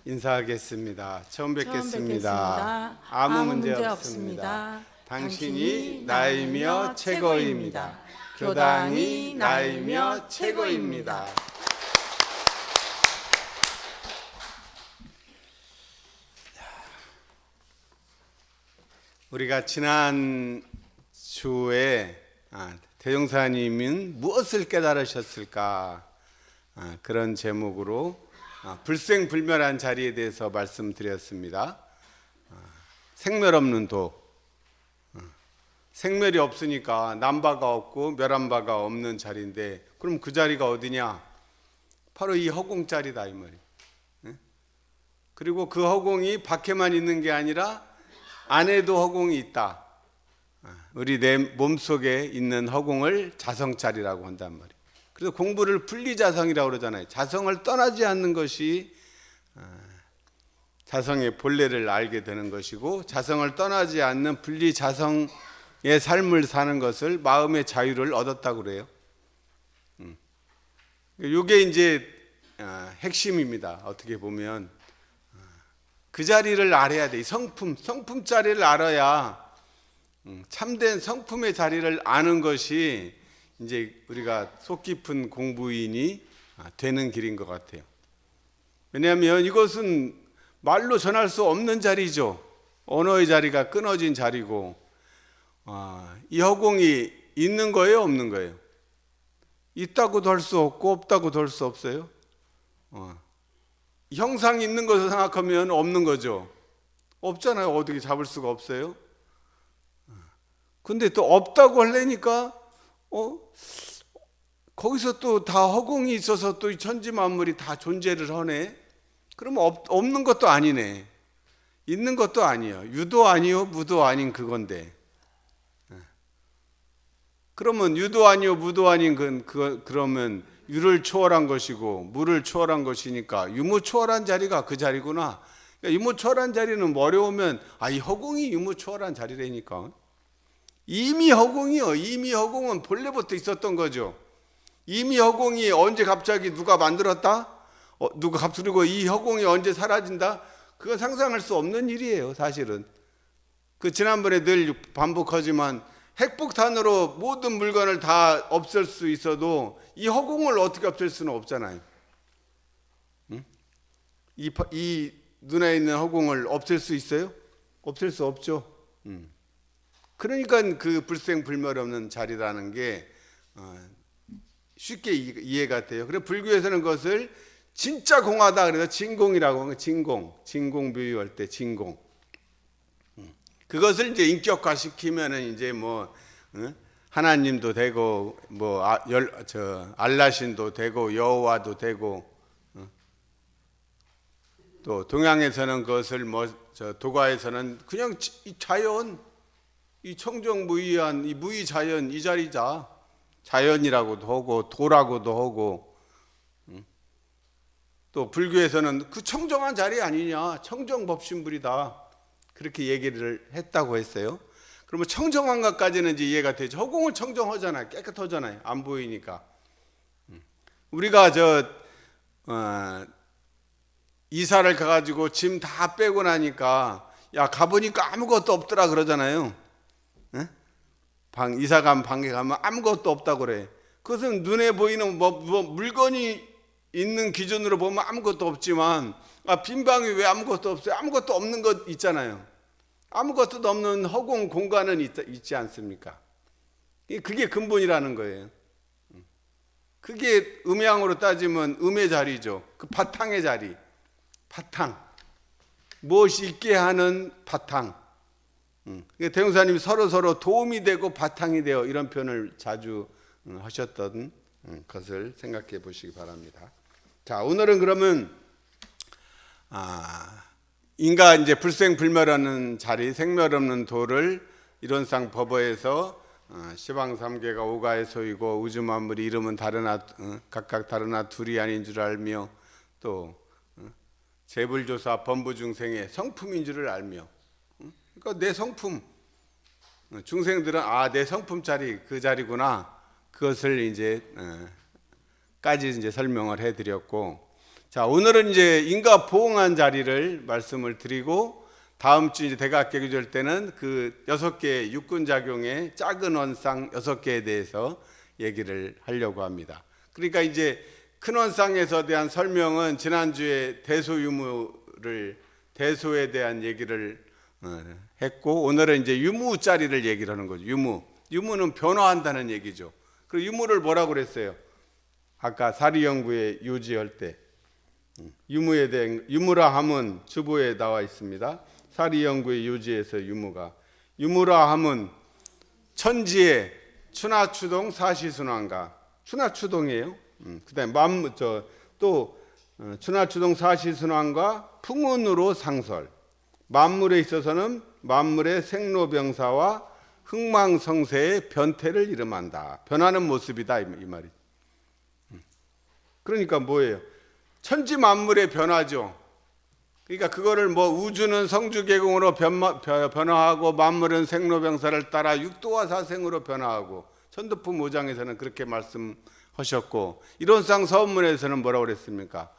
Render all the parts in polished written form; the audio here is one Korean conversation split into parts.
인사하겠습니다. 처음 뵙겠습니다. 뵙겠습니다. 아무 문제 없습니다. 당신이 나이며 최고입니다. 교당이 나이며 최고입니다. 우리가 지난 주에 대종사님은 무엇을 깨달으셨을까, 그런 제목으로 불생불멸한 자리에 대해서 말씀드렸습니다. 생멸 없는 도, 생멸이 없으니까 남바가 없고 멸한 바가 없는 자리인데, 그럼 그 자리가 어디냐? 바로 이 허공 자리다 이 말이에요. 그리고 그 허공이 밖에만 있는 게 아니라 안에도 허공이 있다. 우리 내 몸속에 있는 허공을 자성자리라고 한단 말이에요. 그래서 공부를 분리자성이라고 그러잖아요. 자성을 떠나지 않는 것이 자성의 본래를 알게 되는 것이고, 자성을 떠나지 않는 분리자성의 삶을 사는 것을 마음의 자유를 얻었다고 그래요. 이게 이제 핵심입니다. 어떻게 보면 그 자리를 알아야 돼. 성품 자리를 알아야, 참된 성품의 자리를 아는 것이 이제 우리가 속 깊은 공부인이 되는 길인 것 같아요. 왜냐하면 이것은 말로 전할 수 없는 자리죠. 언어의 자리가 끊어진 자리고, 이 허공이 있는 거예요, 없는 거예요? 있다고도 할 수 없고 없다고도 할 수 없어요. 형상이 있는 것을 생각하면 없는 거죠. 없잖아요. 어떻게 잡을 수가 없어요. 근데 또 없다고 하려니까 거기서 또 다 허공이 있어서 또 천지 만물이 다 존재를 하네. 그러면 없는 것도 아니네. 있는 것도 아니에요. 유도 아니요 무도 아닌 그건데. 그러면 유도 아니요 무도 아닌 그러면 유를 초월한 것이고 무를 초월한 것이니까 유무초월한 자리가 그 자리구나. 그러니까 유무초월한 자리는 어려우면 이 허공이 유무초월한 자리라니까. 이미 허공이요. 이미 허공은 본래부터 있었던 거죠. 이미 허공이 언제 갑자기 누가 만들었다? 그리고 이 허공이 언제 사라진다? 그건 상상할 수 없는 일이에요, 사실은. 지난번에 늘 반복하지만 핵폭탄으로 모든 물건을 다 없앨 수 있어도 이 허공을 어떻게 없앨 수는 없잖아요. 이 눈에 있는 허공을 없앨 수 있어요? 없앨 수 없죠. 그러니까 그 불생불멸 없는 자리라는 게 쉽게 이해가 돼요. 그래서 불교에서는 그것을 진짜 공하다 그래서 진공이라고 하는 거예요. 진공 비유할 때 진공. 그것을 이제 인격화시키면은 이제 하나님도 되고 알라신도 되고 여호와도 되고, 또 동양에서는 그것을 도가에서는 그냥 이 자연, 이 청정무의한 이 무의자연 이 자리자, 자연이라고도 하고 도라고도 하고, 또 불교에서는 그 청정한 자리 아니냐, 청정법신불이다, 그렇게 얘기를 했다고 했어요. 그러면 청정한 것까지는 이제 이해가 되죠. 허공은 청정하잖아요. 깨끗하잖아요. 안 보이니까. 우리가 이사를 가가지고 짐 다 빼고 나니까 가보니까 아무것도 없더라 그러잖아요. 이사간 방에 가면 아무것도 없다고 그래. 그것은 눈에 보이는 물건이 있는 기준으로 보면 아무것도 없지만, 빈 방이 왜 아무것도 없어요? 아무것도 없는 것 있잖아요. 아무것도 없는 허공 공간은 있지 않습니까? 그게 근본이라는 거예요. 그게 음양으로 따지면 음의 자리죠. 그 바탕의 자리. 바탕. 무엇이 있게 하는 바탕. 대종사님이 서로 도움이 되고 바탕이 되어, 이런 표현을 자주 하셨던 것을 생각해 보시기 바랍니다. 자, 오늘은 그러면 인가 이제 불생불멸하는 자리, 생멸 없는 도를 이론상 법어에서 시방삼계가 오가의 소이고 우주 만물이 이름은 각각 다르나 둘이 아닌 줄 알며, 또 재불조사 범부중생의 성품인 줄을 알며, 그러니까 내 성품, 중생들은 내 성품 자리 그 자리구나, 그것을 이제 까지 이제 설명을 해드렸고, 자, 오늘은 이제 인과 보응한 자리를 말씀을 드리고, 다음 주 이제 대각계교절 때는 그 6개의 육군작용의 작은 원상 6개에 대해서 얘기를 하려고 합니다. 그러니까 이제 큰 원상에서 대한 설명은 지난주에 대소에 대한 얘기를 했고, 오늘은 이제 유무자리를 얘기를 하는 거죠. 유무는 변화한다는 얘기죠. 그리고 유무를 뭐라고 그랬어요? 아까 사리연구에 유지할 때 유무에 대한, 유무라 함은 주보에 나와 있습니다. 사리연구의 유지에서 유무라 함은 천지의 추나추동 사시순환가, 추나추동이에요. 그다음에 추나추동 사시순환과 풍운으로 상설, 만물에 있어서는 만물의 생로병사와 흥망성쇠의 변태를 이름한다. 변하는 모습이다, 이 말이. 그러니까 뭐예요? 천지 만물의 변화죠. 그러니까 그거를 뭐 우주는 성주계공으로 변화하고 만물은 생로병사를 따라 육도와 사생으로 변화하고, 천도품 5장에서는 그렇게 말씀하셨고, 이론상 서문에서는 뭐라고 그랬습니까?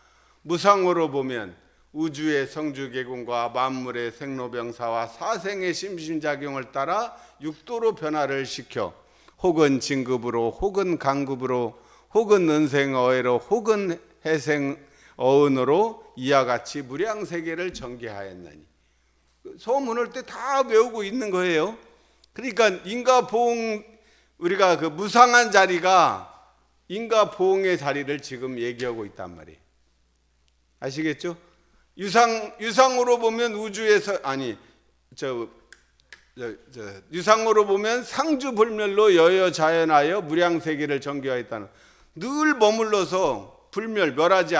무상으로 보면 우주의 성주계공과 만물의 생로병사와 사생의 심심작용을 따라 육도로 변화를 시켜 혹은 진급으로 혹은 강급으로 혹은 은생어회로 혹은 해생어은으로 이와 같이 무량세계를 전개하였나니. 서문을 때 다 외우고 있는 거예요. 그러니까 인과보응, 우리가 그 무상한 자리가 인과보응의 자리를 지금 얘기하고 있단 말이에요. 아시겠죠? 유상으로 보면 우주에서, 유상으로 보면 상주불멸로 여여자연하여 무량세계를 전개하였다는, 늘 머물러서 멸하지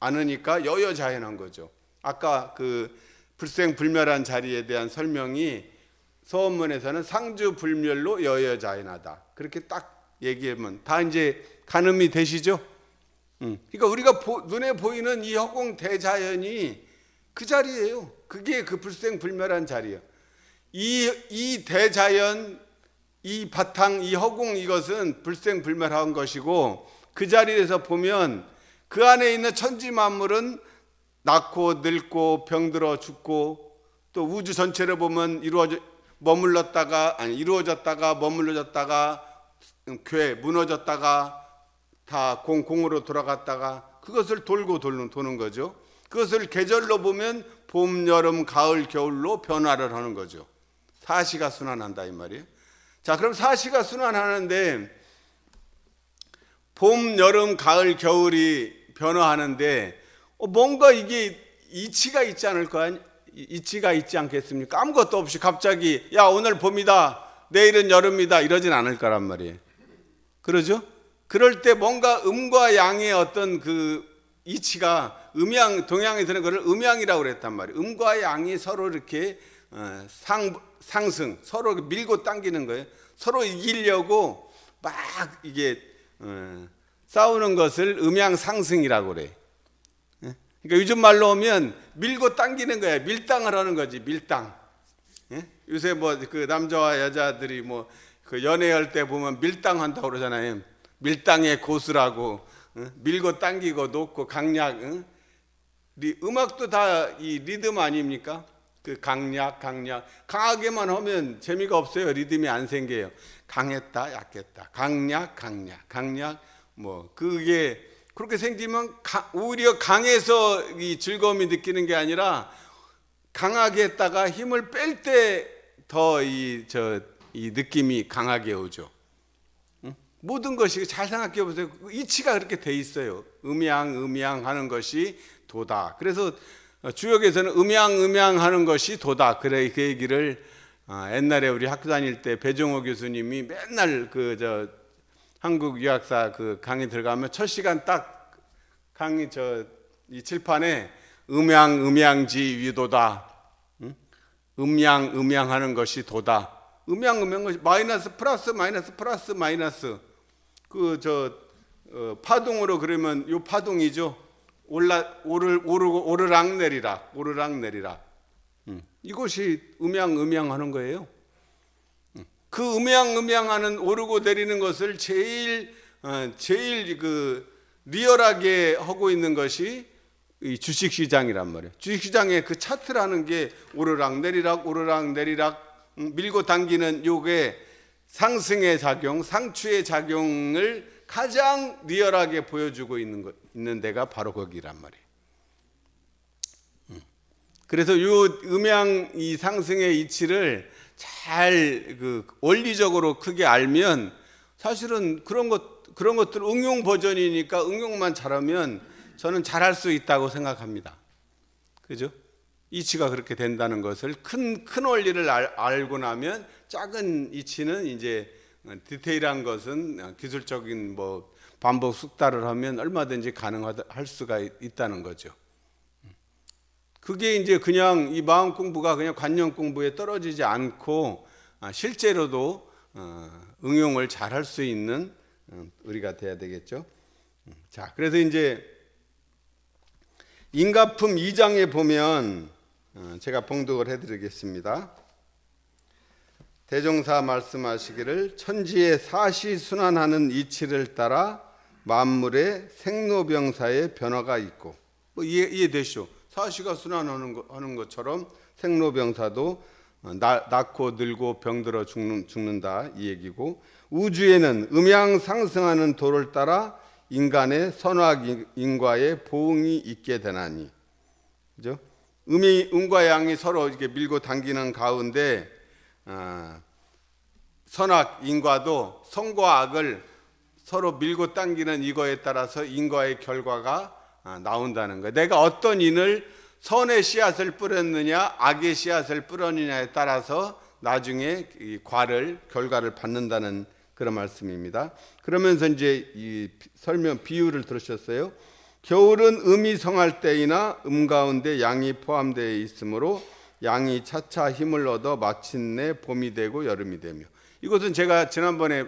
않으니까 여여자연한 거죠. 아까 그 불생불멸한 자리에 대한 설명이 서원문에서는 상주불멸로 여여자연하다, 그렇게 딱 얘기하면 다 이제 가늠이 되시죠? 그러니까 우리가 눈에 보이는 이 허공 대자연이 그 자리예요. 그게 그 불생불멸한 자리예요. 이 대자연, 이 바탕, 이 허공, 이것은 불생불멸한 것이고, 그 자리에서 보면 그 안에 있는 천지 만물은 낳고 늙고 병들어 죽고, 또 우주 전체를 보면 이루어졌다가 머물러졌다가 무너졌다가 다 공으로 돌아갔다가 그것을 돌고 도는 거죠. 그것을 계절로 보면 봄, 여름, 가을, 겨울로 변화를 하는 거죠. 사시가 순환한다, 이 말이에요. 자, 그럼 사시가 순환하는데 봄, 여름, 가을, 겨울이 변화하는데 뭔가 이게 이치가 있지 않을까? 이치가 있지 않겠습니까? 아무것도 없이 갑자기 야, 오늘 봄이다, 내일은 여름이다, 이러진 않을 거란 말이에요. 그러죠? 그럴 때 뭔가 음과 양의 어떤 그 이치가, 동양에서는 그걸 음양이라고 그랬단 말이에요. 음과 양이 서로 이렇게 상승, 서로 밀고 당기는 거예요. 서로 이기려고 막 이게 싸우는 것을 음양상승이라고 그래. 그러니까 요즘 말로 하면 밀고 당기는 거야. 밀당을 하는 거지, 밀당. 요새 뭐 그 남자와 여자들이 뭐 그 연애할 때 보면 밀당한다고 그러잖아요. 밀당의 고수라고. 밀고 당기고 놓고 강약. 음악도 다 이 리듬 아닙니까? 그 강약. 강하게만 하면 재미가 없어요. 리듬이 안 생겨요. 강했다, 약했다. 강약. 뭐 그게 그렇게 생기면 오히려 강해서 이 즐거움이 느끼는 게 아니라, 강하게 했다가 힘을 뺄 때 더 이 느낌이 강하게 오죠. 모든 것이 잘 생각해 보세요. 이치가 그렇게 돼 있어요. 음양 하는 것이 도다. 그래서 주역에서는 음양 하는 것이 도다. 그래, 그 얘기를 옛날에 우리 학교 다닐 때 배종호 교수님이 맨날 한국 유학사 그 강의 들어가면 첫 시간 딱 강의 이 칠판에 음양지 위도다. 음양하는 것이 도다. 음양 것이 마이너스 플러스 파동으로 그러면 요 파동이죠. 오르락 내리락. 이것이 음양하는 거예요. 그 음양하는 오르고 내리는 것을 제일 그 리얼하게 하고 있는 것이 이 주식시장이란 말이에요. 주식시장의 그 차트라는 게 오르락 내리락 오르락 내리락 밀고 당기는 요게 상승의 작용, 상추의 작용을 가장 리얼하게 보여주고 있는 데가 바로 거기란 말이에요. 그래서 요 음양 이 상승의 이치를 잘 원리적으로 크게 알면 사실은 그런 것들 응용 버전이니까 응용만 잘하면 저는 잘할 수 있다고 생각합니다. 그죠? 이치가 그렇게 된다는 것을 큰 원리를 알고 나면 작은 이치는 이제 디테일한 것은 기술적인 뭐 반복 숙달을 하면 얼마든지 가능할 수가 있다는 거죠. 그게 이제 그냥 이 마음 공부가 그냥 관념 공부에 떨어지지 않고 실제로도 응용을 잘 할 수 있는 우리가 돼야 되겠죠. 자, 그래서 이제 인가품 2장에 보면 제가 봉독을 해드리겠습니다. 대종사 말씀하시기를 천지의 사시순환하는 이치를 따라 만물의 생로병사의 변화가 있고, 뭐 이해되시죠? 사시가 순환하는 것처럼 생로병사도 낳고 늙고 병들어 죽는다 이 얘기고, 우주에는 음양 상승하는 도를 따라 인간의 선악인과의 보응이 있게 되나니, 그죠? 음과 양이 서로 이렇게 밀고 당기는 가운데 선악인과도 선과 악을 서로 밀고 당기는 이거에 따라서 인과의 결과가 나온다는 거예요. 내가 어떤 인을 선의 씨앗을 뿌렸느냐 악의 씨앗을 뿌렸느냐에 따라서 나중에 이 결과를 받는다는 그런 말씀입니다. 그러면서 이제 이 설명 비유를 들으셨어요. 겨울은 음이 성할 때이나 가운데 양이 포함되어 있으므로 양이 차차 힘을 얻어 마침내 봄이 되고 여름이 되며, 이것은 제가 지난번에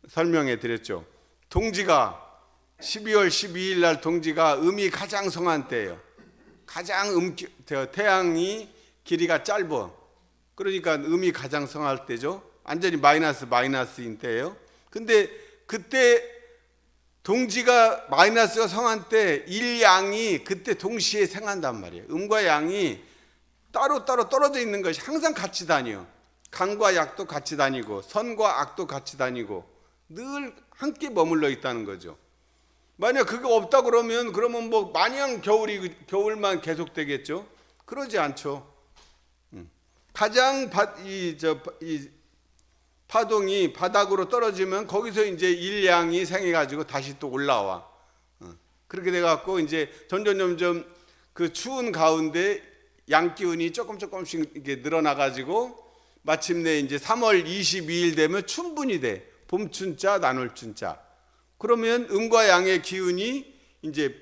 설명해 드렸죠. 동지가 12월 12일 날 동지가 음이 가장 성한 때예요. 가장 태양이 길이가 짧아. 그러니까 음이 가장 성할 때죠. 완전히 마이너스인 때예요. 근데 그때 동지가 마이너스가 성한 때 일양이 그때 동시에 생한단 말이에요. 음과 양이 따로따로 떨어져 있는 것이 항상 같이 다녀요. 강과 약도 같이 다니고 선과 악도 같이 다니고 늘 함께 머물러 있다는 거죠. 만약 그게 없다 그러면 뭐 마냥 겨울만 계속되겠죠? 그러지 않죠. 가장 이 파동이 바닥으로 떨어지면 거기서 이제 일양이 생해가지고 다시 또 올라와. 그렇게 돼갖고 이제 점점 그 추운 가운데 양 기운이 조금씩 이렇게 늘어나가지고 마침내 이제 3월 22일 되면 춘분이 돼. 봄춘자, 나놀춘자. 그러면 음과 양의 기운이 이제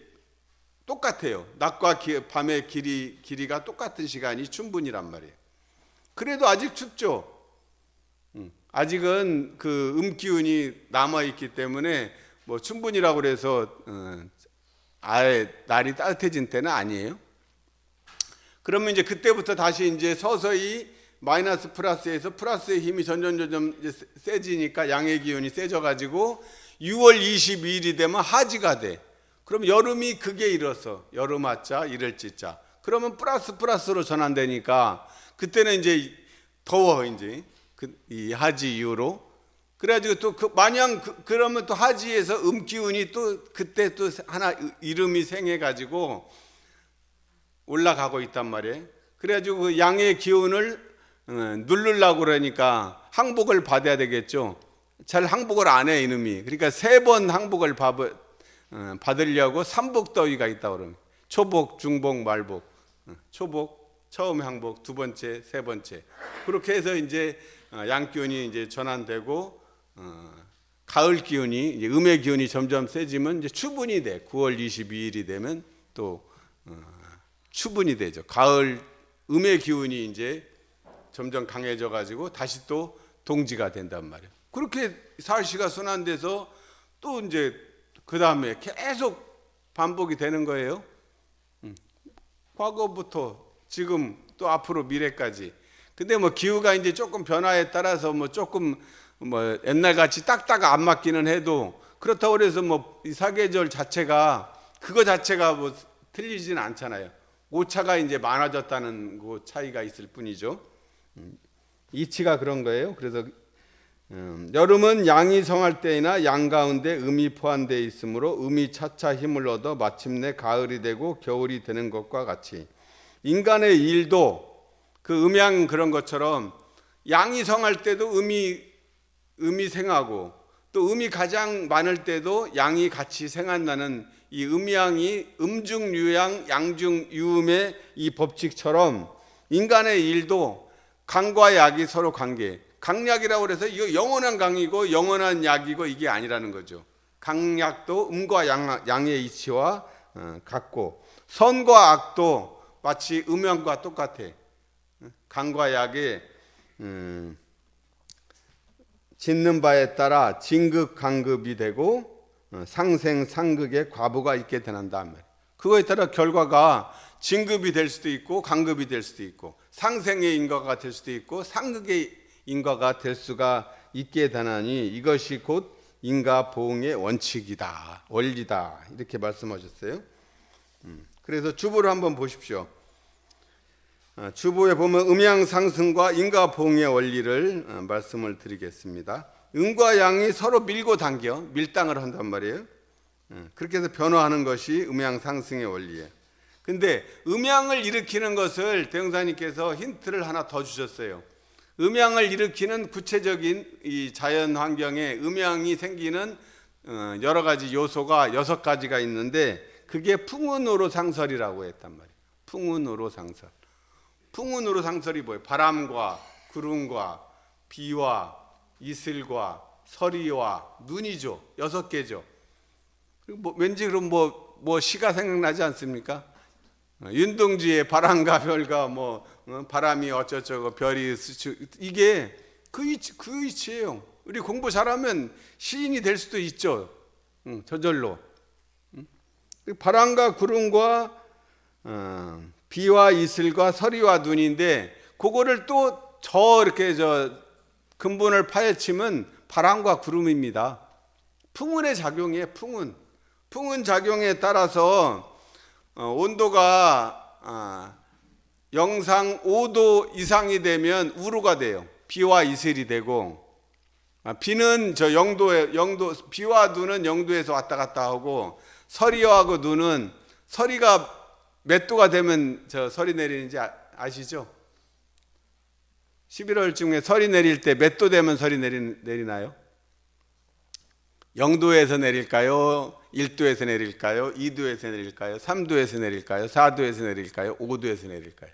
똑같아요. 낮과 밤의 길이가 똑같은 시간이 춘분이란 말이에요. 그래도 아직 춥죠. 아직은 그 기운이 남아 있기 때문에 뭐 춘분이라고 그래서 아예 날이 따뜻해진 때는 아니에요. 그러면 이제 그때부터 다시 이제 서서히 마이너스 플러스에서 플러스의 힘이 점점 이제 세지니까 양의 기운이 세져가지고 6월 22일이 되면 하지가 돼. 그럼 여름이 극에 이르러서 여름하자 이를지자. 그러면 플러스로 전환되니까 그때는 이제 더워 이제 이 하지 이후로. 그래가지고 또 마냥 그러면 또 하지에서 기운이 또 그때 또 하나 이름이 생해가지고 올라가고 있단 말이에요. 그래가지고 그 양의 기운을 누르려고 그러니까 항복을 받아야 되겠죠. 잘 항복을 안 해 이놈이. 그러니까 3번 항복을 받으려고 삼복더위가 있다고 그러면 초복, 중복, 말복. 초복, 처음 항복, 2번째, 3번째. 그렇게 해서 이제 양 기운이 이제 전환되고 가을 기운이 이제 음의 기운이 점점 세지면 이제 추분이 돼. 9월 22일이 되면 또 추분이 되죠. 가을 음의 기운이 이제 점점 강해져 가지고 다시 또 동지가 된단 말이에요. 그렇게 사시가 순환돼서 또 이제 그 다음에 계속 반복이 되는 거예요. 과거부터 지금 또 앞으로 미래까지. 근데 뭐 기후가 이제 조금 변화에 따라서 뭐 조금 뭐 옛날 같이 딱딱 안 맞기는 해도 그렇다고 해서 뭐 이 사계절 자체가 그거 자체가 뭐 틀리지는 않잖아요. 오차가 이제 많아졌다는 그 차이가 있을 뿐이죠. 이치가 그런 거예요. 그래서 여름은 양이 성할 때이나 양 가운데 음이 포함되어 있으므로 음이 차차 힘을 얻어 마침내 가을이 되고 겨울이 되는 것과 같이 인간의 일도 그 음양 그런 것처럼 양이 성할 때도 음이 생하고 또 음이 가장 많을 때도 양이 같이 생한다는 이 음양이 음중유양 양중유음의 이 법칙처럼 인간의 일도 강과 약이 서로 관계. 강약이라고 그래서 이거 영원한 강이고 영원한 약이고 이게 아니라는 거죠. 강약도 음과 양의 이치와 같고 선과 악도 마치 음양과 똑같아. 강과 약의 짓는 바에 따라 진극강극이 되고 상생상극의 과부가 있게 되는다. 그거에 따라 결과가 진급이 될 수도 있고 강급이 될 수도 있고 상생의 인과가 될 수도 있고 상극의 인과가 될 수가 있게 되나니 이것이 곧 인과 보응의 원칙이다, 원리다 이렇게 말씀하셨어요. 그래서 주보를 한번 보십시오. 주보에 보면 음양 상승과 인과 보응의 원리를 말씀을 드리겠습니다. 음과 양이 서로 밀고 당겨 밀당을 한단 말이에요. 그렇게 해서 변화하는 것이 음양 상승의 원리예요. 근데 음양을 일으키는 것을 대흥사님께서 힌트를 하나 더 주셨어요. 음양을 일으키는 구체적인 이 자연 환경에 음양이 생기는 여러 가지 요소가 6가지가 있는데 그게 풍운으로상설이라고 했단 말이에요. 풍운으로상설. 풍운으로상설이 뭐예요? 바람과 구름과 비와 이슬과 서리와 눈이죠. 6개죠. 왠지 그럼 뭐 시가 생각나지 않습니까? 윤동주의 바람과 별과 바람이 어쩌저쩌고 별이 스치고 이게 그 이치예요. 우리 공부 잘하면 시인이 될 수도 있죠. 저절로. 바람과 구름과 비와 이슬과 서리와 눈인데 그거를 또 이렇게 근본을 파헤치면 바람과 구름입니다. 풍운의 작용이에요. 풍운 작용에 따라서 온도가 영상 5도 이상이 되면 우로가 돼요. 비와 이슬이 되고 비는 비와 눈은 0도에서 왔다 갔다 하고 서리하고 눈은 서리가 몇 도가 되면 서리 내리는지 아시죠? 11월쯤에 서리 내릴 때 몇 도 되면 서리 내리나요? 0도에서 내릴까요? 1도에서 내릴까요? 2도에서 내릴까요? 3도에서 내릴까요? 4도에서 내릴까요? 5도에서 내릴까요?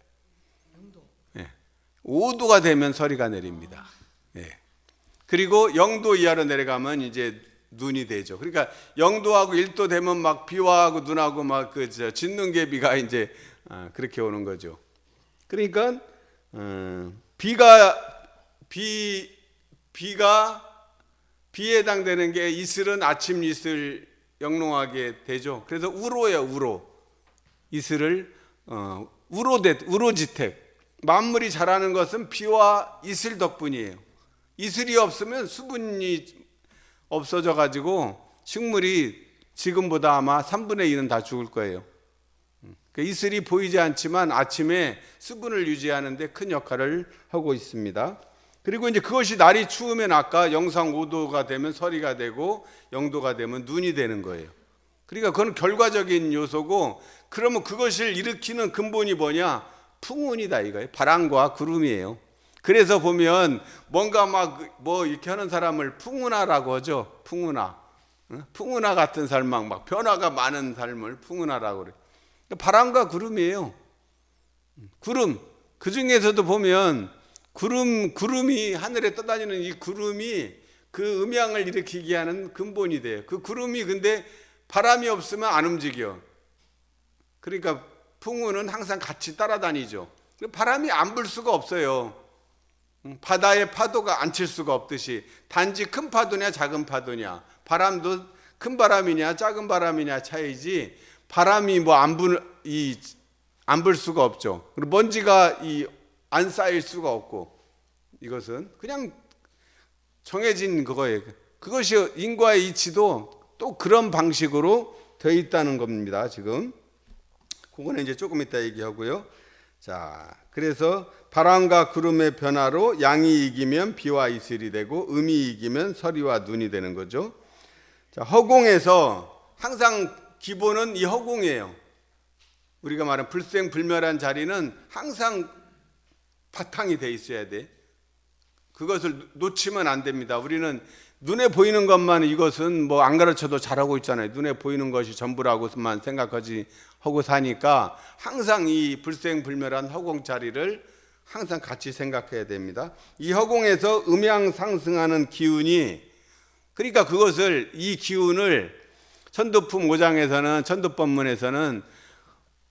5도가 되면 서리가 내립니다. 그리고 0도 이하로 내려가면 이제 눈이 되죠. 그러니까 0도하고 1도 되면 막 비와하고 눈하고 막 진눈개비가 이제 그렇게 오는 거죠. 그러니까 비에 해당되는 게 이슬은 아침 이슬 영롱하게 되죠. 그래서 우로예요. 우로. 이슬을 우로지택. 만물이 자라는 것은 비와 이슬 덕분이에요. 이슬이 없으면 수분이 없어져 가지고 식물이 지금보다 아마 3분의 2는 다 죽을 거예요. 이슬이 보이지 않지만 아침에 수분을 유지하는 데 큰 역할을 하고 있습니다. 그리고 이제 그것이 날이 추우면 아까 영상 5도가 되면 서리가 되고 0도가 되면 눈이 되는 거예요. 그러니까 그건 결과적인 요소고 그러면 그것을 일으키는 근본이 뭐냐? 풍운이다 이거예요. 바람과 구름이에요. 그래서 보면 뭔가 이렇게 하는 사람을 풍운아라고 하죠. 풍운아 같은 삶, 막 변화가 많은 삶을 풍운아라고 그래요. 바람과 구름이에요. 구름. 그 중에서도 보면 구름이 하늘에 떠다니는 이 구름이 그 음양을 일으키게 하는 근본이 돼요. 그 구름이 근데 바람이 없으면 안 움직여. 그러니까 풍운은 항상 같이 따라다니죠. 바람이 안 불 수가 없어요. 바다에 파도가 안 칠 수가 없듯이 단지 큰 파도냐 작은 파도냐 바람도 큰 바람이냐 작은 바람이냐 차이지 바람이 안 불 수가 없죠. 그리고 먼지가 안 쌓일 수가 없고 이것은 그냥 정해진 그거예요. 그것이 인과의 이치도 또 그런 방식으로 되어 있다는 겁니다. 지금 그거는 이제 조금 이따 얘기하고요. 자, 그래서 바람과 구름의 변화로 양이 이기면 비와 이슬이 되고 음이 이기면 서리와 눈이 되는 거죠. 자, 허공에서 항상 기본은 이 허공이에요. 우리가 말하는 불생불멸한 자리는 항상 바탕이 돼 있어야 돼. 그것을 놓치면 안 됩니다. 우리는 눈에 보이는 것만 이것은 뭐 안 가르쳐도 잘하고 있잖아요. 눈에 보이는 것이 전부라고만 생각하지 하고 사니까 항상 이 불생불멸한 허공 자리를 항상 같이 생각해야 됩니다. 이 허공에서 음양 상승하는 기운이, 그러니까 그것을, 이 기운을 천도품 5장에서는, 천도법문에서는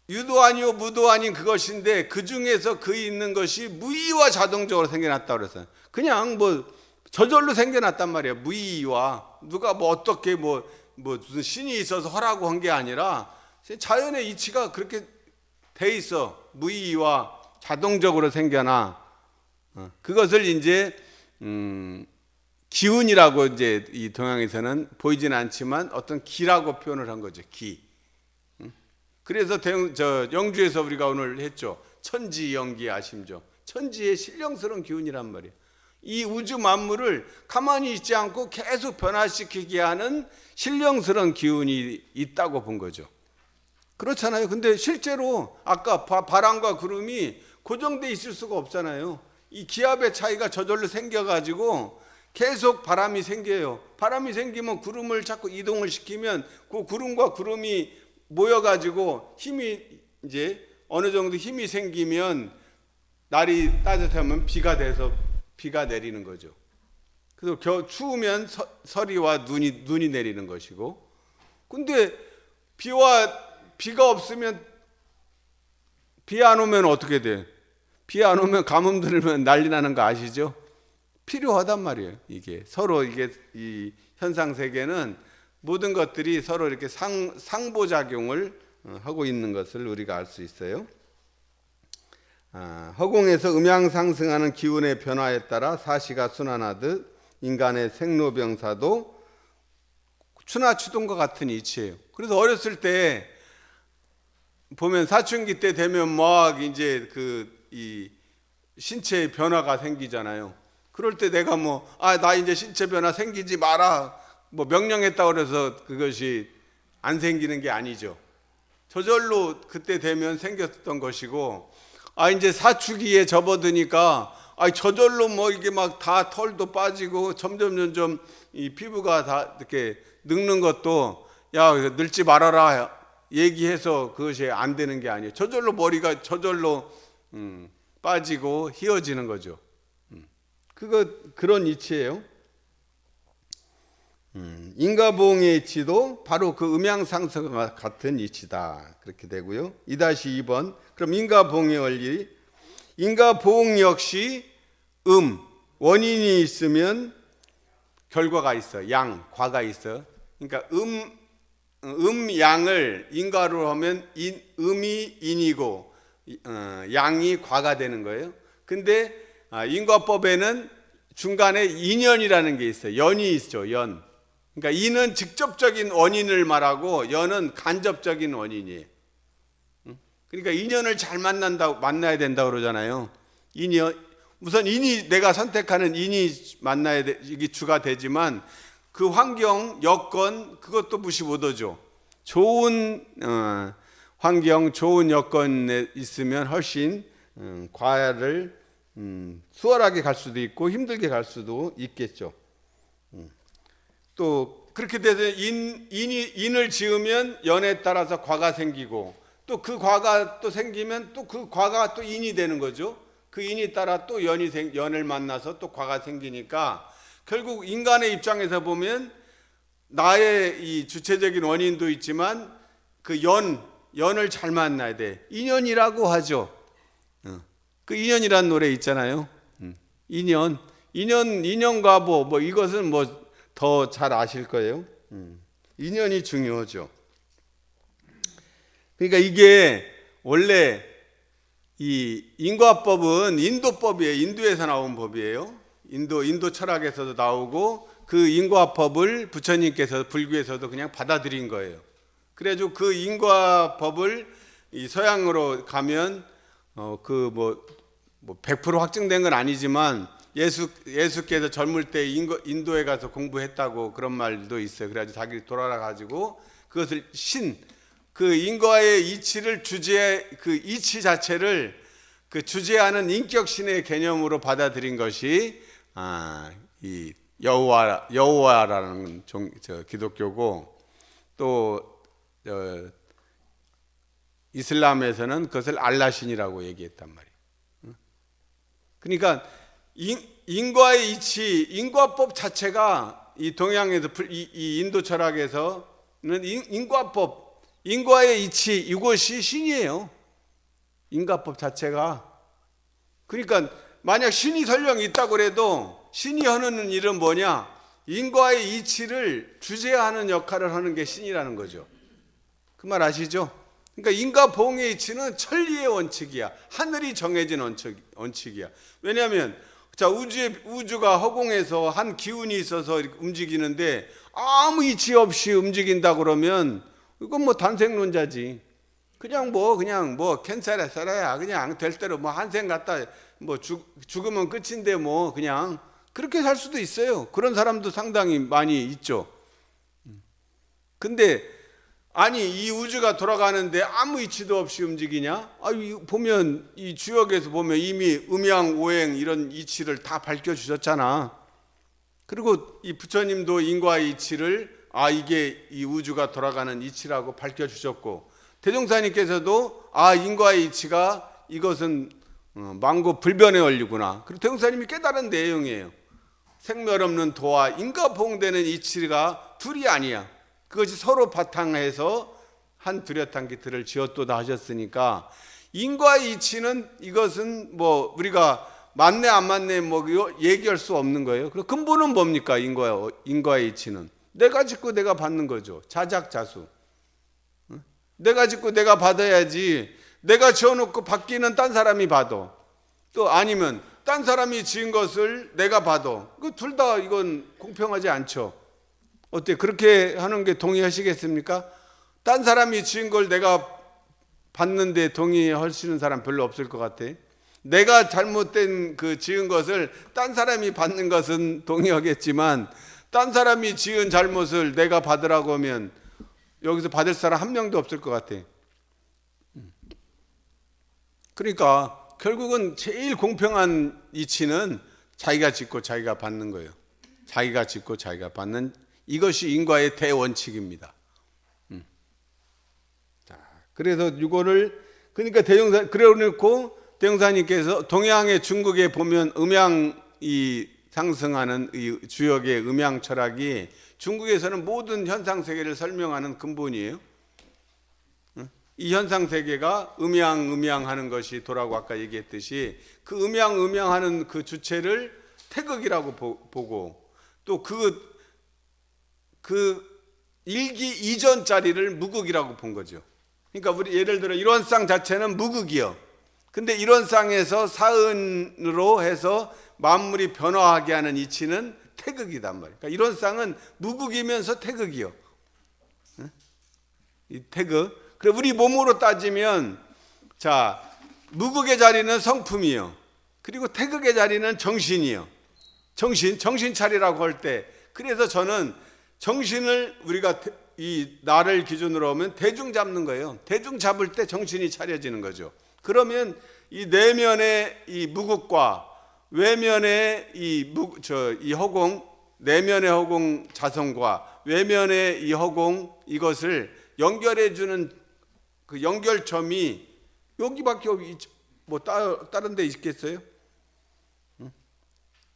유도 아니요 무도 아닌 그것인데 그 중에서 그 있는 것이 무의와 자동적으로 생겨났다고 그랬어요. 그냥 뭐 저절로 생겨났단 말이에요. 무의와 누가 뭐 어떻게 뭐 무슨 신이 있어서 하라고 한 게 아니라 자연의 이치가 그렇게 돼 있어. 무의와 자동적으로 생겨나. 그것을 이제 기운이라고 이제 이 동양에서는 보이진 않지만 어떤 기라고 표현을 한 거죠. 기. 그래서 영주에서 우리가 오늘 했죠. 천지영기 아심죠. 천지의 신령스러운 기운이란 말이에요. 이 우주 만물을 가만히 있지 않고 계속 변화시키게 하는 신령스러운 기운이 있다고 본 거죠. 그렇잖아요. 근데 실제로 아까 바람과 구름이 고정돼 있을 수가 없잖아요. 이 기압의 차이가 저절로 생겨가지고 계속 바람이 생겨요. 바람이 생기면 구름을 자꾸 이동을 시키면 그 구름과 구름이 모여가지고 힘이 이제 어느 정도 힘이 생기면 날이 따뜻하면 비가 돼서 비가 내리는 거죠. 그래서 추우면 서리와 눈이 내리는 것이고, 근데 비가 없으면, 비 안 오면 어떻게 돼? 비 안 오면 가뭄 들면 난리 나는 거 아시죠? 필요하단 말이에요. 이게 서로 이 현상 세계는 모든 것들이 서로 이렇게 상보작용을 하고 있는 것을 우리가 알 수 있어요. 허공에서 음양 상승하는 기운의 변화에 따라 사시가 순환하듯 인간의 생로병사도 추나추동과 같은 이치예요. 그래서 어렸을 때 보면 사춘기 때 되면 막 이제 이 신체의 변화가 생기잖아요. 그럴 때 내가 나 이제 신체 변화 생기지 마라 뭐 명령했다고 그래서 그것이 안 생기는 게 아니죠. 저절로 그때 되면 생겼던 것이고, 이제 사춘기에 접어드니까 저절로 이게 막 다 털도 빠지고 점점 이 피부가 다 이렇게 늙는 것도 야 늙지 말아라 얘기해서 그것이 안 되는 게 아니에요. 저절로 머리가 저절로 빠지고 휘어지는 거죠. 그런 이치예요. 인과보응의 이치도 바로 그 음양상승과 같은 이치다. 그렇게 되고요. 2-2번. 그럼 인과보응의 원리. 인과보응 역시 원인이 있으면 결과가 있어. 과가 있어. 그러니까 양을 인과로 하면 음이 인이고 양이 과가 되는 거예요. 근데 인과법에는 중간에 인연이라는 게 있어요. 연이 있죠. 연. 그러니까 인은 직접적인 원인을 말하고 연은 간접적인 원인이에요. 그러니까 인연을 잘 만나야 된다고 그러잖아요. 우선 내가 선택하는 인이 만나야 돼, 이게 주가 되지만 그 환경, 여건, 그것도 무시 못 하죠. 좋은 환경, 좋은 여건에 있으면 훨씬 과를 수월하게 갈 수도 있고 힘들게 갈 수도 있겠죠. 또 그렇게 돼서 인을 지으면 연에 따라서 과가 생기고, 또 그 과가 또 생기면 또 그 과가 또 인이 되는 거죠. 그 인이 따라 또 연을 만나서 또 과가 생기니까 결국 인간의 입장에서 보면 나의 이 주체적인 원인도 있지만 그 연을 잘 만나야 돼. 인연이라고 하죠. 그 인연이란 노래 있잖아요. 인연과보 뭐 이것은 더 잘 아실 거예요. 인연이 중요하죠. 그러니까 이게 원래 이 인과법은 인도법이에요. 인도에서 나온 법이에요. 인도 철학에서도 나오고 그 인과법을 부처님께서 불교에서도 그냥 받아들인 거예요. 그래가지고 그 인과법을 이 서양으로 가면 그 뭐 100% 확증된 건 아니지만 예수께서 젊을 때 인도에 가서 공부했다고 그런 말도 있어요. 그래가지고 자기 돌아가 가지고 그것을 그 인과의 이치를 그 이치 자체를 그 주재하는 인격신의 개념으로 받아들인 것이 이 여호와라는 기독교고, 또 이슬람에서는 그것을 알라신이라고 얘기했단 말이에요. 그러니까 인과의 이치, 인과법 자체가 이 동양에서 이 인도 철학에서는 인과법, 인과의 이치, 이것이 신이에요. 인과법 자체가. 그러니까 만약 신이 설령 있다고 해도 신이 하는 일은 뭐냐? 인과의 이치를 주재하는 역할을 하는 게 신이라는 거죠. 그 말 아시죠? 그러니까 인과 보응의 이치는 천리의 원칙이야. 하늘이 정해진 원칙이야. 왜냐하면 자, 우주가 허공에서 한 기운이 있어서 이렇게 움직이는데 아무 이치 없이 움직인다 그러면 이건 뭐 단생론자지. 그냥 캔사라 살아야 그냥 될 대로 한생 갔다 죽으면 끝인데 그냥 그렇게 살 수도 있어요. 그런 사람도 상당히 많이 있죠. 근데 아니 이 우주가 돌아가는데 아무 이치도 없이 움직이냐? 보면 이 주역에서 보면 이미 음양 오행 이런 이치를 다 밝혀주셨잖아. 그리고 이 부처님도 인과의 이치를 이게 이 우주가 돌아가는 이치라고 밝혀주셨고, 대종사님께서도 인과의 이치가 이것은 만고 불변의 원리구나. 그리고 대종사님이 깨달은 내용이에요. 생멸 없는 도와 인과 보응되는 이치가 둘이 아니야. 그것이 서로 바탕해서 한 뚜렷한 기틀을 지었도다 하셨으니까, 인과의 이치는 이것은 우리가 맞네 안 맞네 얘기할 수 없는 거예요. 그럼 근본은 뭡니까? 인과의 이치는 내가 짓고 내가 받는 거죠. 자작자수. 내가 짓고 내가 받아야지. 내가 지어놓고 받기는 딴 사람이 받아. 또 아니면 딴 사람이 지은 것을 내가 받아. 그 둘 다 이건 공평하지 않죠. 어때? 그렇게 하는 게 동의하시겠습니까? 딴 사람이 지은 걸 내가 받는데 동의하시는 사람 별로 없을 것 같아. 내가 잘못된 지은 것을 딴 사람이 받는 것은 동의하겠지만, 딴 사람이 지은 잘못을 내가 받으라고 하면 여기서 받을 사람 한 명도 없을 것 같아. 그러니까 결국은 제일 공평한 이치는 자기가 짓고 자기가 받는 거예요. 자기가 짓고 자기가 받는, 이것이 인과의 대원칙입니다. 자, 그래서 이거를 그러니까 그래놓고 대종사님께서 동양의 중국에 보면 음양이 상승하는 이 주역의 음양 철학이 중국에서는 모든 현상 세계를 설명하는 근본이에요. 이 현상 세계가 음양하는 것이 도라고 아까 얘기했듯이 그 음양하는 그 주체를 태극이라고 보고, 또 그 일기 이전 자리를 무극이라고 본 거죠. 그러니까 우리 예를 들어 일원상 자체는 무극이요. 근데 일원상에서 사은으로 해서 만물이 변화하게 하는 이치는 태극이단 말이에요. 그러니까 일원상은 무극이면서 태극이요. 이 태극. 그래 우리 몸으로 따지면 자, 무극의 자리는 성품이요. 그리고 태극의 자리는 정신이요. 정신 차리라고 할 때, 그래서 저는 정신을 우리가 이 나를 기준으로 하면 대중 잡는 거예요. 대중 잡을 때 정신이 차려지는 거죠. 그러면 이 내면의 이 무극과 외면의 이 허공, 내면의 허공 자성과 외면의 이 허공, 이것을 연결해 주는 그 연결점이 여기밖에 다른 데 있겠어요?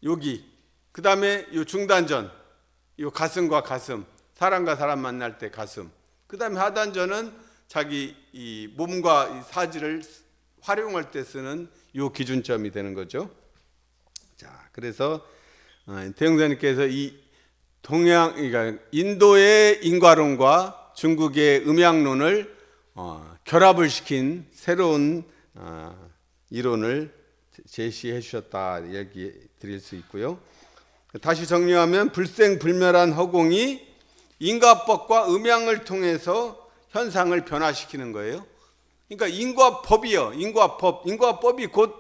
여기. 그다음에 이 중단전, 이 가슴과 가슴, 사람과 사람 만날 때 가슴. 그다음에 하단전은 자기 이 몸과 이 사지를 활용할 때 쓰는 이 기준점이 되는 거죠. 자, 그래서 대종사님께서 이 그러니까 인도의 인과론과 중국의 음양론을 결합을 시킨 새로운 이론을 제시해 주셨다 얘기 드릴 수 있고요. 다시 정리하면 불생불멸한 허공이 인과법과 음양을 통해서 현상을 변화시키는 거예요. 그러니까 인과법이요. 인과법이 곧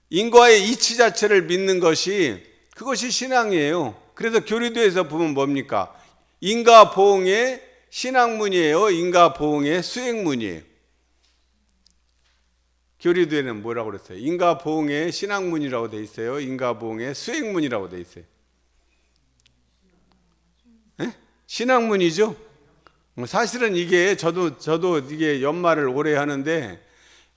인과의 이치 자체를 믿는 것이 그것이 신앙이에요. 그래서 교리도에서 보면 뭡니까? 인과보응의 신앙문이에요. 인과보응의 수행문이에요. 교리도에는 뭐라고 그랬어요? 인과보응의 신앙문이라고 돼 있어요. 인과보응의 수행문이라고 돼 있어요. 네? 신앙문이죠. 사실은 이게 저도 이게 연말을 오래 하는데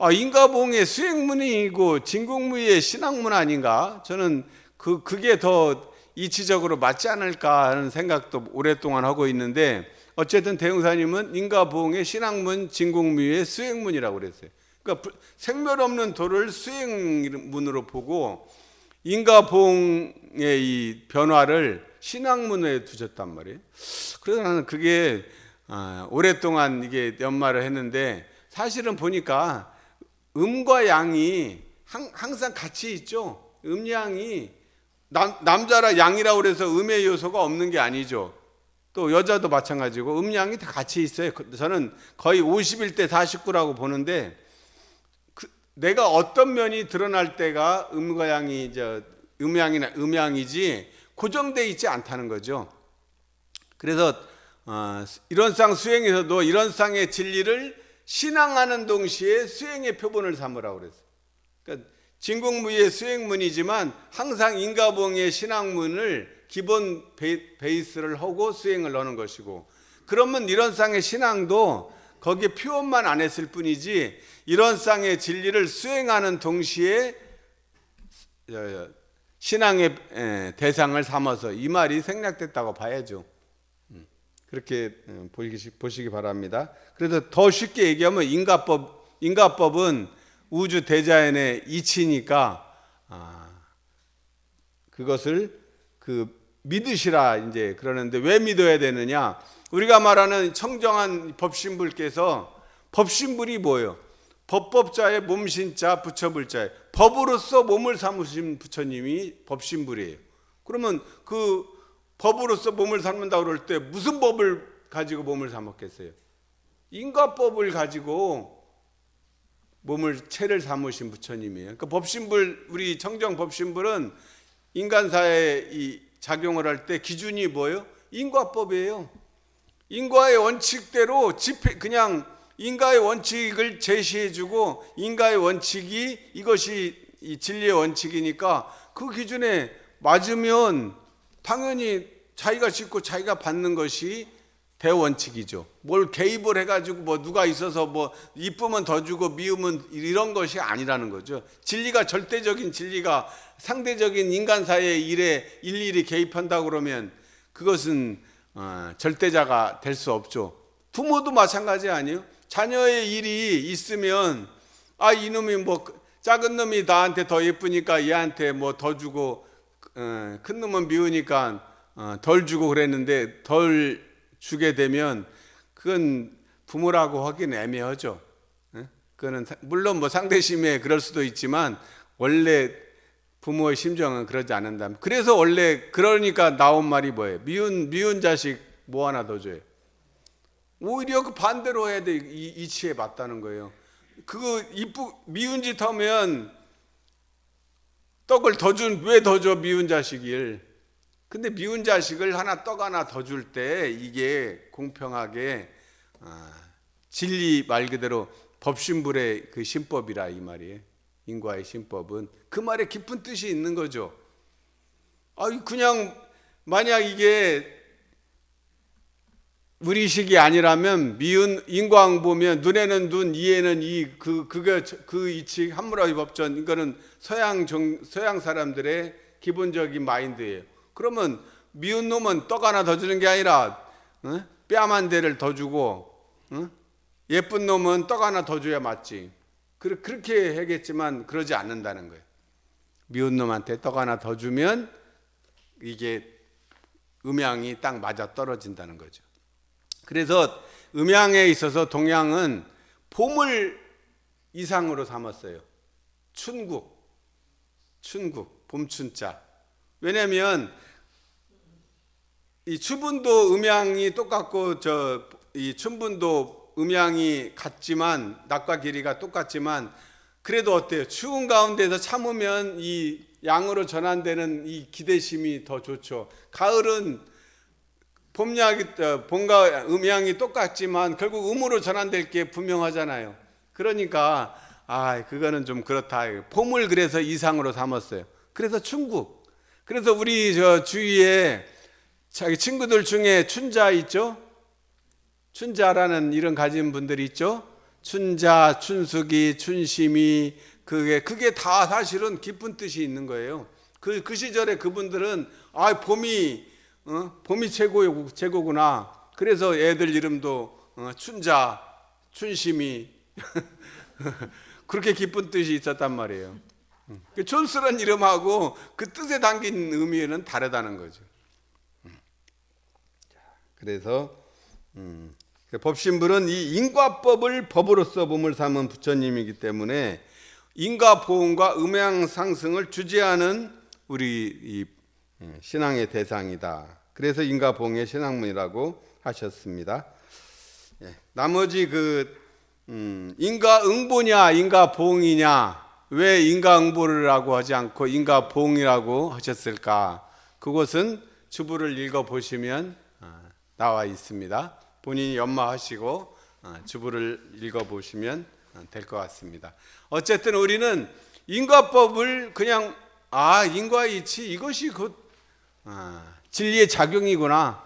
인과보응의 수행문이고 진국무의 신앙문 아닌가? 저는 그게 더 이치적으로 맞지 않을까 하는 생각도 오랫동안 하고 있는데, 어쨌든 대흥사님은 인과보응의 신앙문, 진국무의 수행문이라고 그랬어요. 그러니까 생멸 없는 도를 수행문으로 보고 인과보응의 이 변화를 신앙문에 두셨단 말이에요. 그래서 나는 그게 오랫동안 이게 연말을 했는데, 사실은 보니까 음과 양이 항상 같이 있죠. 음양이 남자라 양이라고 그래서 음의 요소가 없는 게 아니죠. 또 여자도 마찬가지고 음양이 다 같이 있어요. 저는 거의 51대 49라고 보는데, 내가 어떤 면이 드러날 때가 음과 양이 음양이나 음양이지 고정되어 있지 않다는 거죠. 그래서 이런상 수행에서도 이런상의 진리를 신앙하는 동시에 수행의 표본을 삼으라고 그랬어요. 그러니까 진국무의 수행문이지만 항상 인과보응의 신앙문을 기본 베이스를 하고 수행을 넣는 것이고, 그러면 이런상의 신앙도 거기에 표현만 안 했을 뿐이지 이런상의 진리를 수행하는 동시에 신앙의 대상을 삼아서 이 말이 생략됐다고 봐야죠. 그렇게 보시기 바랍니다. 그래서 더 쉽게 얘기하면 인과법은 우주 대자연의 이치니까 그것을 믿으시라 이제 그러는데, 왜 믿어야 되느냐? 우리가 말하는 청정한 법신불께서, 법신불이 뭐예요? 법법자의 몸신자 부처불자의 법으로서 몸을 삼으신 부처님이 법신불이에요. 그러면 그 법으로서 몸을 삼는다고 그럴 때 무슨 법을 가지고 몸을 삼았겠어요? 인과법을 가지고 체를 삼으신 부처님이에요. 그러니까 법신불, 우리 청정 법신불은 인간사에 이 작용을 할 때 기준이 뭐예요? 인과법이에요. 인과의 원칙대로 그냥 인과의 원칙을 제시해주고, 인과의 원칙이 이것이 이 진리의 원칙이니까 그 기준에 맞으면 당연히 자기가 짓고 자기가 받는 것이 대원칙이죠. 뭘 개입을 해가지고 뭐 누가 있어서 뭐 이쁘면 더 주고 미우면 이런 것이 아니라는 거죠. 진리가 절대적인 진리가 상대적인 인간사의 일에 일일이 개입한다고 그러면 그것은 절대자가 될 수 없죠. 부모도 마찬가지 아니에요? 자녀의 일이 있으면 이놈이 뭐 작은 놈이 나한테 더 예쁘니까 얘한테 뭐 더 주고 큰 놈은 미우니까 덜 주고 그랬는데 덜 주게 되면 그건 부모라고 하기는 애매하죠. 그거는 물론 뭐 상대심에 그럴 수도 있지만 원래 부모의 심정은 그러지 않는다. 그래서 원래 그러니까 나온 말이 뭐예요? 미운 자식 뭐 하나 더 줘요. 오히려 그 반대로 해야 돼. 이치에 맞다는 거예요. 그거 미운 짓 하면 떡을 왜 더 줘? 미운 자식을. 근데 미운 자식을 떡 하나 더 줄 때 이게 공평하게 진리 말 그대로 법신불의 그 신법이라 이 말이에요. 인과의 신법은 그 말에 깊은 뜻이 있는 거죠. 그냥 만약 이게 우리식이 아니라면 인과응 보면 눈에는 눈, 이에는 이, 그 이치 한무라비 법전, 이거는 서양 사람들의 기본적인 마인드예요. 그러면 미운 놈은 떡 하나 더 주는 게 아니라 뺨 한 대를 더 주고, 예쁜 놈은 떡 하나 더 줘야 맞지. 그렇게 하겠지만 그러지 않는다는 거예요. 미운 놈한테 떡 하나 더 주면 이게 음양이 딱 맞아 떨어진다는 거죠. 그래서 음양에 있어서 동양은 봄을 이상으로 삼았어요. 춘국, 봄춘자. 왜냐하면 이 추분도 음양이 똑같고 이 춘분도 음양이 같지만 낮과 길이가 똑같지만 그래도 어때요? 추운 가운데서 참으면 이 양으로 전환되는 이 기대심이 더 좋죠. 가을은 봄과 음양이 똑같지만 결국 음으로 전환될 게 분명하잖아요. 그러니까 그거는 좀 그렇다. 봄을 그래서 이상으로 삼았어요. 그래서 충국. 그래서 우리 주위에 자기 친구들 중에 춘자 있죠? 춘자라는 이름 가진 분들이 있죠? 춘자, 춘숙이, 춘심이 그게 다 사실은 깊은 뜻이 있는 거예요. 그 시절에 그분들은 봄이 최고구나. 그래서 애들 이름도 춘자, 춘심이 그렇게 깊은 뜻이 있었단 말이에요. 그 촌스러운 이름하고 그 뜻에 담긴 의미는 다르다는 거죠. 그래서 법신불은 이 인과법을 법으로서 봄을 삼은 부처님이기 때문에 인과보응과 음양상승을 주재하는 우리 이 신앙의 대상이다. 그래서 인과보응의 신앙문이라고 하셨습니다. 나머지 인과응보냐 인과보응이냐, 왜 인과응보라고 하지 않고 인과보응이라고 하셨을까? 그것은 주부를 읽어보시면 나와 있습니다. 본인이 연마하시고 주부를 읽어보시면 될 것 같습니다. 어쨌든 우리는 인과법을 그냥 인과의 이치, 이것이 곧 진리의 작용이구나.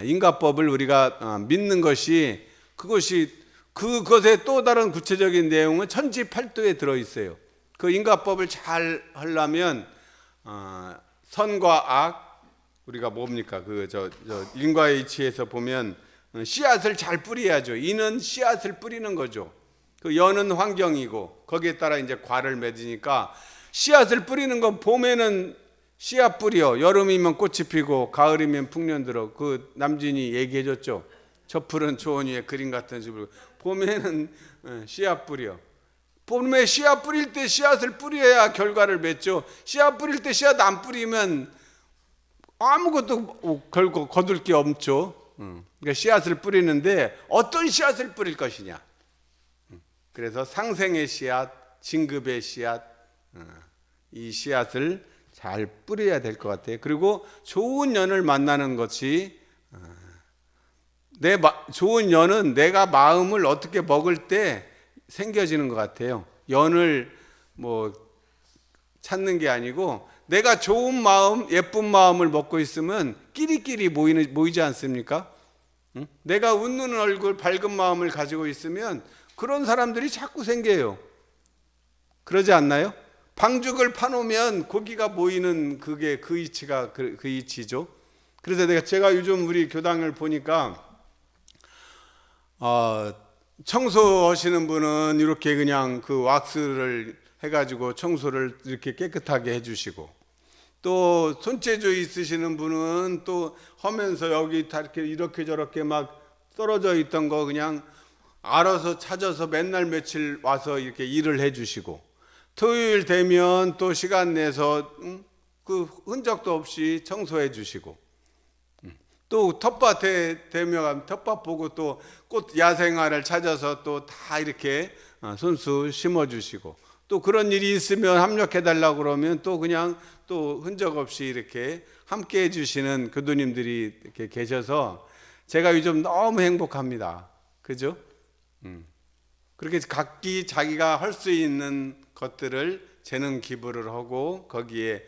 인과법을 우리가 믿는 것이, 그것의 또 다른 구체적인 내용은 천지팔도에 들어있어요. 그 인과법을 잘 하려면 선과 악, 우리가 뭡니까? 인과의 이치에서 보면 씨앗을 잘 뿌려야죠. 이는 씨앗을 뿌리는 거죠. 그 연은 환경이고 거기에 따라 이제 과를 맺으니까 씨앗을 뿌리는 건 봄에는 씨앗 뿌려, 여름이면 꽃이 피고 가을이면 풍년 들어. 그 남진이 얘기해 줬죠. 저 푸른 초원 위에 그림 같은 집을. 봄에는 씨앗 뿌려. 봄에 씨앗 뿌릴 때 씨앗을 뿌려야 결과를 맺죠. 씨앗 뿌릴 때 씨앗 안 뿌리면 아무것도 결국 거둘 게 없죠. 그러니까 씨앗을 뿌리는데 어떤 씨앗을 뿌릴 것이냐. 그래서 상생의 씨앗, 진급의 씨앗, 이 씨앗을 잘 뿌려야 될 것 같아요. 그리고 좋은 연을 만나는 것이, 좋은 연은 내가 마음을 어떻게 먹을 때 생겨지는 것 같아요. 연을 찾는 게 아니고 내가 좋은 마음, 예쁜 마음을 먹고 있으면 끼리끼리 모이지 않습니까? 내가 웃는 얼굴, 밝은 마음을 가지고 있으면 그런 사람들이 자꾸 생겨요. 그러지 않나요? 방죽을 파놓으면 고기가 모이는 그게 그 이치가 그 이치죠. 그래서 제가 요즘 우리 교당을 보니까 청소하시는 분은 이렇게 그냥 그 왁스를 해가지고 청소를 이렇게 깨끗하게 해주시고, 또 손재주 있으시는 분은 또 하면서 여기 다 이렇게 저렇게 막 떨어져 있던 거 그냥 알아서 찾아서 맨날 며칠 와서 이렇게 일을 해주시고, 토요일 되면 또 시간 내서 그 흔적도 없이 청소해 주시고, 또 텃밭에 되면 텃밭 보고 또 꽃 야생화를 찾아서 또 다 이렇게 손수 심어 주시고, 또 그런 일이 있으면 합력해 달라고 그러면 또 그냥 또 흔적 없이 이렇게 함께 해 주시는 교도님들이 이렇게 계셔서 제가 요즘 너무 행복합니다. 그죠? 그렇게 각기 자기가 할 수 있는 것들을 재능 기부를 하고 거기에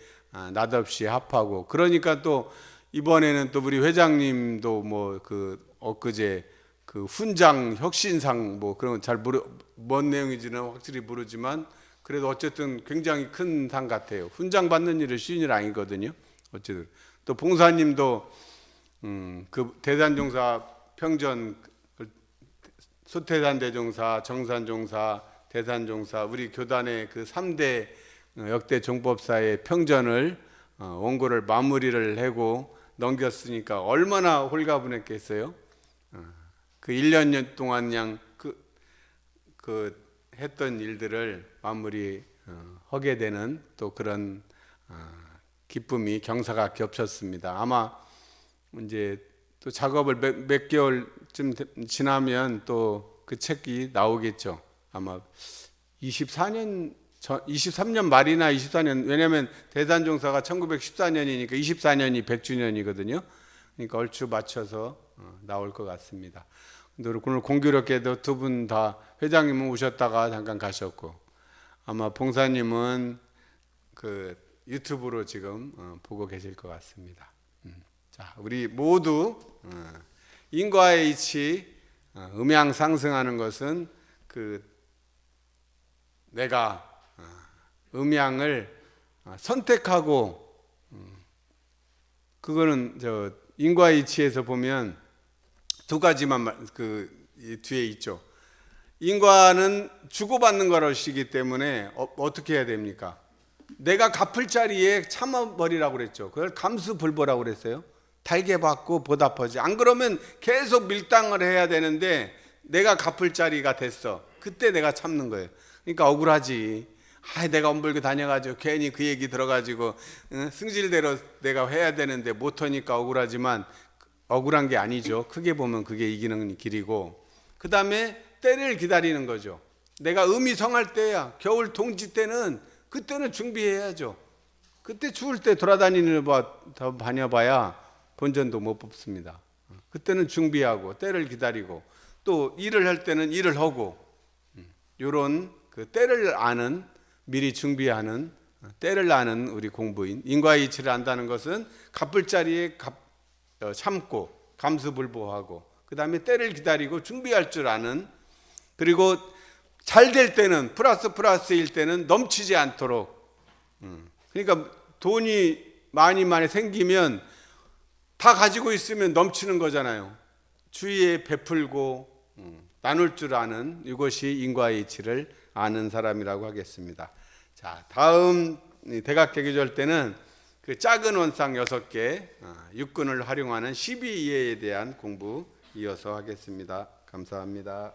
낫없이 합하고, 그러니까 또 이번에는 또 우리 회장님도 엊그제 그 훈장 혁신상 그런 건 뭔 내용인지는 확실히 모르지만 그래도 어쨌든 굉장히 큰 상 같아요. 훈장 받는 일은 쉬운 일 아니거든요. 어쨌든 또 봉사님도 그 대산종사 평전, 소태산 대종사, 정산종사, 대산종사, 우리 교단의 그 3대 역대 종법사의 평전을 원고를 마무리를 하고 넘겼으니까 얼마나 홀가분했겠어요. 그 1년 동안 그냥 그 했던 일들을 마무리 하게 되는 또 그런 기쁨이 경사가 겹쳤습니다. 아마 이제 또 작업을 몇 개월쯤 지나면 또 그 책이 나오겠죠. 아마 23년 말이나 24년, 왜냐하면 대산종사가 1914년이니까 24년이 100주년이거든요. 그러니까 얼추 맞춰서 나올 것 같습니다. 근데 오늘 공교롭게도 두 분 다, 회장님은 오셨다가 잠깐 가셨고, 아마 봉사님은 그 유튜브로 지금 보고 계실 것 같습니다. 자, 우리 모두 인과의 이치, 음양 상승하는 것은 그 내가 음양을 선택하고, 그거는 저 인과의 이치에서 보면 두 가지만 그 뒤에 있죠. 인과는 주고받는 것이기 때문에 어떻게 해야 됩니까? 내가 갚을 자리에 참아버리라고 그랬죠. 그걸 감수불보라고 그랬어요. 달게 받고 보답하지. 안 그러면 계속 밀당을 해야 되는데 내가 갚을 자리가 됐어. 그때 내가 참는 거예요. 그러니까 억울하지. 내가 엄불고 다녀가지고 괜히 그 얘기 들어가지고 승질대로 내가 해야 되는데 못하니까 억울하지만 억울한 게 아니죠. 크게 보면 그게 이기는 길이고, 그 다음에 때를 기다리는 거죠. 내가 음이 성할 때야, 겨울 동지 때는, 그때는 준비해야죠. 그때 추울 때 돌아다니는 더 다녀봐야 본전도 못 뽑습니다. 그때는 준비하고 때를 기다리고, 또 일을 할 때는 일을 하고, 이런 그 때를 아는, 미리 준비하는, 때를 아는 우리 공부인. 인과의 이치를 안다는 것은 갚을 자리에 참고 감수불보하고, 그 다음에 때를 기다리고 준비할 줄 아는, 그리고 잘 될 때는 플러스일 때는 넘치지 않도록. 그러니까 돈이 많이 생기면 다 가지고 있으면 넘치는 거잖아요. 주위에 베풀고 나눌 줄 아는, 이것이 인과의 이치를 아는 사람이라고 하겠습니다. 자, 다음 대각계교절 때는 그 작은 원상 6개, 육근을 활용하는 12이해에 대한 공부 이어서 하겠습니다. 감사합니다.